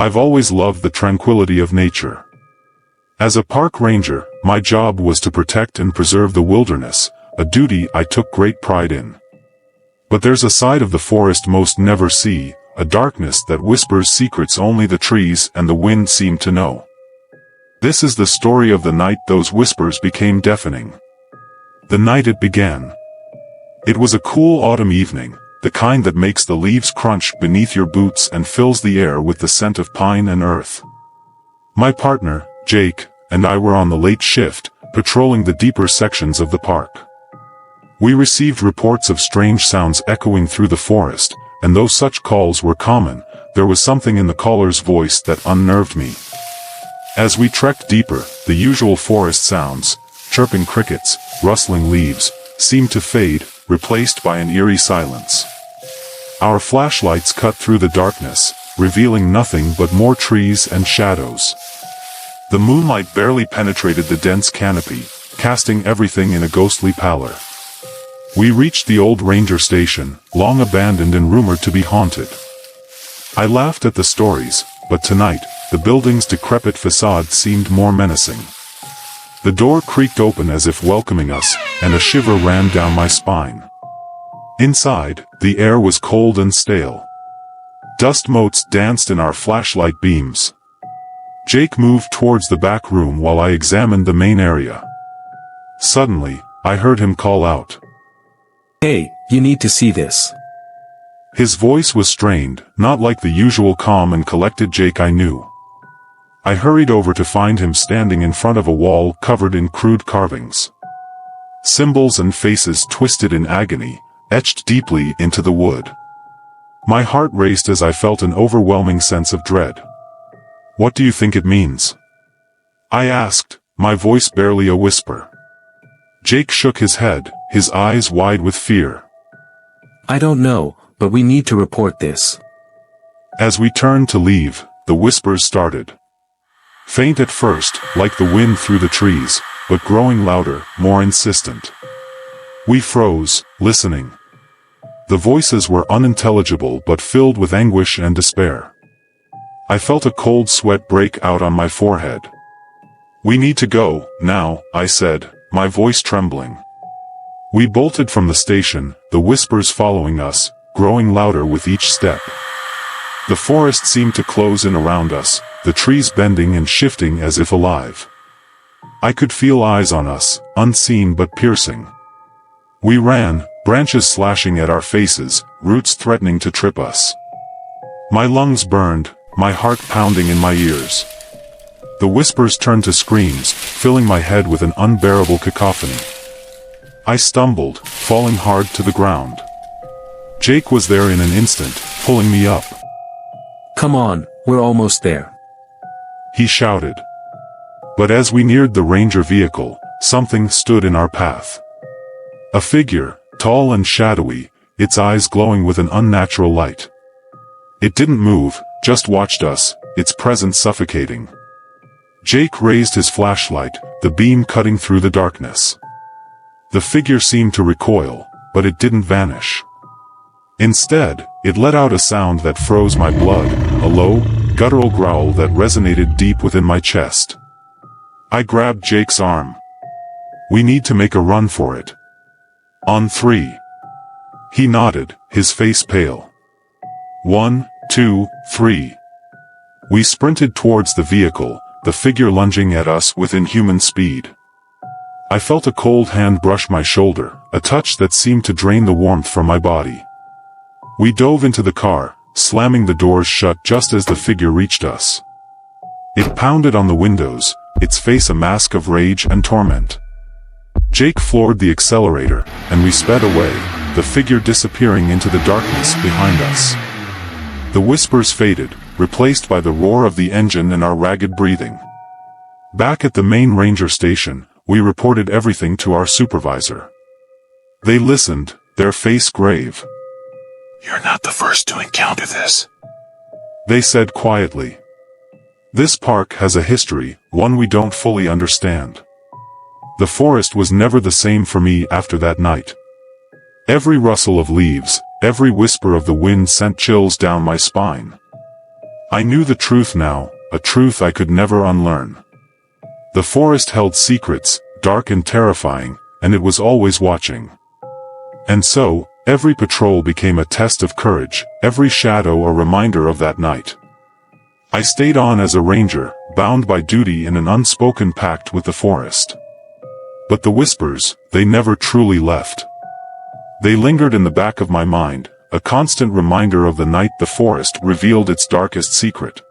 I've always loved the tranquility of nature. As a park ranger, my job was to protect and preserve the wilderness, a duty I took great pride in. But there's a side of the forest most never see, a darkness that whispers secrets only the trees and the wind seem to know. This is the story of the night those whispers became deafening. The night it began. It was a cool autumn evening, the kind that makes the leaves crunch beneath your boots and fills the air with the scent of pine and earth. My partner, Jake, and I were on the late shift, patrolling the deeper sections of the park. We received reports of strange sounds echoing through the forest, and though such calls were common, there was something in the caller's voice that unnerved me. As we trekked deeper, the usual forest sounds, chirping crickets, rustling leaves, seemed to fade, replaced by an eerie silence. Our flashlights cut through the darkness, revealing nothing but more trees and shadows. The moonlight barely penetrated the dense canopy, casting everything in a ghostly pallor. We reached the old ranger station, long abandoned and rumored to be haunted. I laughed at the stories, but tonight, the building's decrepit facade seemed more menacing. The door creaked open as if welcoming us, and a shiver ran down my spine. Inside, the air was cold and stale. Dust motes danced in our flashlight beams. Jake moved towards the back room while I examined the main area. Suddenly, I heard him call out. "Hey, you need to see this." His voice was strained, not like the usual calm and collected Jake I knew. I hurried over to find him standing in front of a wall covered in crude carvings. Symbols and faces twisted in agony, etched deeply into the wood. My heart raced as I felt an overwhelming sense of dread. "What do you think it means?" I asked, my voice barely a whisper. Jake shook his head, his eyes wide with fear. "I don't know, but we need to report this." As we turned to leave, the whispers started. Faint at first, like the wind through the trees, but growing louder, more insistent. We froze, listening. The voices were unintelligible but filled with anguish and despair. I felt a cold sweat break out on my forehead. "We need to go, now," I said, my voice trembling. We bolted from the station, the whispers following us, growing louder with each step. The forest seemed to close in around us, the trees bending and shifting as if alive. I could feel eyes on us, unseen but piercing. We ran, branches slashing at our faces, roots threatening to trip us. My lungs burned, my heart pounding in my ears. The whispers turned to screams, filling my head with an unbearable cacophony. I stumbled, falling hard to the ground. Jake was there in an instant, pulling me up. "Come on, we're almost there," he shouted. But as we neared the ranger vehicle, something stood in our path. A figure, tall and shadowy, its eyes glowing with an unnatural light. It didn't move, just watched us, its presence suffocating. Jake raised his flashlight, the beam cutting through the darkness. The figure seemed to recoil, but it didn't vanish. Instead, it let out a sound that froze my blood, a low, guttural growl that resonated deep within my chest. I grabbed Jake's arm. "We need to make a run for it. On 3. He nodded, his face pale. 1, 2, 3. We sprinted towards the vehicle, the figure lunging at us with inhuman speed. I felt a cold hand brush my shoulder, a touch that seemed to drain the warmth from my body. We dove into the car, slamming the doors shut just as the figure reached us. It pounded on the windows, its face a mask of rage and torment. Jake floored the accelerator, and we sped away, the figure disappearing into the darkness behind us. The whispers faded, replaced by the roar of the engine and our ragged breathing. Back at the main ranger station, we reported everything to our supervisor. They listened, their face grave. "You're not the first to encounter this," they said quietly. This park has a history, one we don't fully understand. The forest was never the same for me after that night. Every rustle of leaves, every whisper of the wind sent chills down my spine. I knew the truth now, a truth I could never unlearn. The forest held secrets, dark and terrifying, and it was always watching. And so, every patrol became a test of courage, every shadow a reminder of that night. I stayed on as a ranger, bound by duty in an unspoken pact with the forest. But the whispers, they never truly left. They lingered in the back of my mind, a constant reminder of the night the forest revealed its darkest secret.